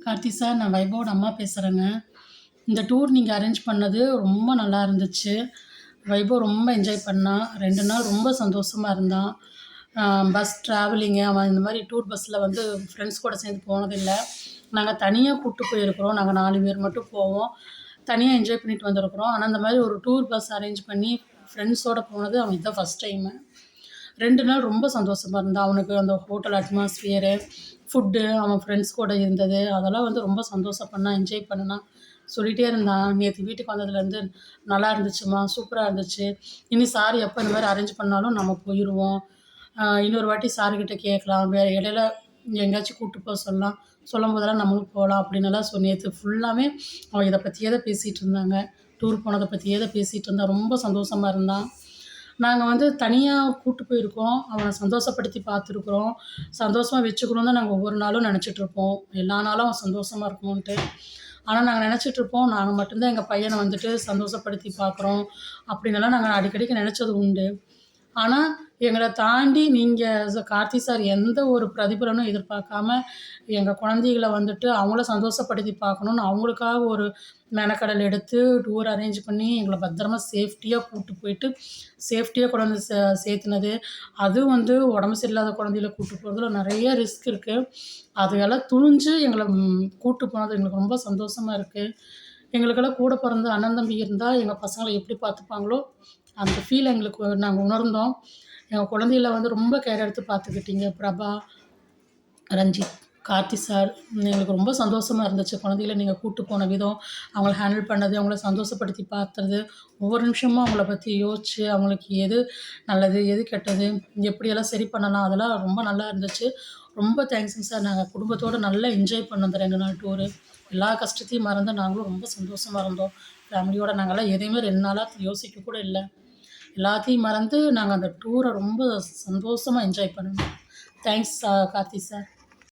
Karthi sir, நான் வைபவோட அம்மா பேசுகிறேங்க. இந்த டூர் நீங்கள் அரேஞ்ச் பண்ணது ரொம்ப நல்லா இருந்துச்சு. வைபவ் ரொம்ப என்ஜாய் பண்ணான். 2 நாள் ரொம்ப சந்தோஷமா இருந்தான். பஸ் ட்ராவலிங்கு அவன் இந்த மாதிரி டூர் பஸ்ஸில் வந்து ஃப்ரெண்ட்ஸ் கூட சேர்ந்து போனதில்ல. நாங்கள் தனியாக கூப்பிட்டு போயிருக்கிறோம். நாங்கள் 4 பேர் மட்டும் போவோம். தனியாக என்ஜாய் பண்ணிட்டு வந்திருக்கிறோம். ஆனால் இந்த மாதிரி ஒரு டூர் பஸ் அரேஞ்ச் பண்ணி ஃப்ரெண்ட்ஸோடு போனது அவன் இதான் ஃபஸ்ட் டைமு. 2 நாள் ரொம்ப சந்தோஷமா இருந்தான். அவனுக்கு அந்த ஹோட்டல் அட்மாஸ்பியரு, ஃபுட்டு, அவன் ஃப்ரெண்ட்ஸ் கூட இருந்தது, அதெல்லாம் வந்து ரொம்ப சந்தோஷப்பட்டான், என்ஜாய் பண்ணுனான். சொல்லிட்டே இருந்தான். நேற்று வீட்டுக்கு வந்ததுலேருந்து நல்லா இருந்துச்சும்மா, சூப்பரா இருந்துச்சு. இனி சார் எப்போ இந்த மாதிரி அரேஞ்ச் பண்ணாலும் நம்ம போயிடுவோம். இன்னொரு வாட்டி சார்கிட்ட கேட்கலாம். வேறு இடையில எங்கேயாச்சும் கூப்பிட்டு போக சொல்லலாம். சொல்லும்போதெல்லாம் நம்மளும் போகலாம் அப்படின்னெல்லாம் நேற்று ஃபுல்லாமே அவன் இதை பற்றியே தான் பேசிகிட்டு இருந்தாங்க. டூர் போனதை பற்றியே தான் பேசிகிட்டு இருந்தான். ரொம்ப சந்தோஷமா இருந்தான். நாங்கள் வந்து தனியாக கூட்டு போயிருக்கோம். அவனை சந்தோஷப்படுத்தி பார்த்துருக்குறோம். சந்தோஷமா வச்சுக்கணும்னு தான் நாங்கள் ஒவ்வொரு நாளும் நினச்சிட்ருப்போம். எல்லா நாளும் அவன் சந்தோஷமா இருக்கணுன்ட்டு. ஆனால் நாங்கள் நினச்சிட்ருப்போம், நாங்கள் மட்டும்தான் எங்கள் பையனை வந்துட்டு சந்தோஷப்படுத்தி பார்க்குறோம் அப்படின்னெல்லாம் நாங்கள் அடிக்கடிக்கு நினச்சது உண்டு. ஆனால் எங்களை தாண்டி நீங்கள் கார்த்தி சார் எந்த ஒரு பிரதிபலனும் எதிர்பார்க்காம எங்கள் குழந்தைகள வந்துட்டு அவங்கள சந்தோஷப்படுத்தி பார்க்கணுன்னு அவங்களுக்காக ஒரு மெனக்கடல் எடுத்து டூர் அரேஞ்ச் பண்ணி எங்களை பத்திரமா சேஃப்டியாக கூப்பிட்டு போயிட்டு சேஃப்டியாக கொண்டாந்து சேர்த்துனது. அதுவும் வந்து உடம்பு சரியில்லாத குழந்தைகள கூப்பிட்டு போகிறதுல நிறைய ரிஸ்க் இருக்குது. அதையெல்லாம் துணிஞ்சு எங்களை கூப்பிட்டு போனது எங்களுக்கு ரொம்ப சந்தோஷமாக இருக்குது. எங்களுக்கெல்லாம் கூட பிறந்த அண்ணன் தம்பி இருந்தால் எங்கள் பசங்களை எப்படி பார்த்துப்பாங்களோ அந்த ஃபீல் எங்களுக்கு நாங்கள் உணர்ந்தோம். எங்கள் குழந்தைகள வந்து ரொம்ப கேர் எடுத்து பார்த்துக்கிட்டீங்க. பிரபா, ரஞ்சித், கார்த்தி சார், எங்களுக்கு ரொம்ப சந்தோஷமா இருந்துச்சு. குழந்தைகள நீங்கள் கூட்டு போன விதம், அவங்கள ஹேண்டில் பண்ணது, அவங்கள சந்தோஷப்படுத்தி பார்த்தது, ஒவ்வொரு நிமிஷமும் அவங்கள பற்றி யோசிச்சு, அவங்களுக்கு எது நல்லது, எது கெட்டது, எப்படியெல்லாம் சரி பண்ணலாம், அதெல்லாம் ரொம்ப நல்லா இருந்துச்சு. ரொம்ப தேங்க்ஸுங்க சார். நாங்கள் குடும்பத்தோடு நல்லா என்ஜாய் பண்ணோம் அந்த 2 நாள் டூரு. எல்லா கஷ்டத்தையும் மறந்து நாங்களும் ரொம்ப சந்தோஷமா இருந்தோம். ஃபேமிலியோட நாங்கள்லாம் எதையுமே 2 நாளா யோசிக்க கூட இல்ல. எல்லாத்தையும் மறந்து நாங்கள் அந்த டூரை ரொம்ப சந்தோஷமா என்ஜாய் பண்ணோம். Thanks Karthi sir.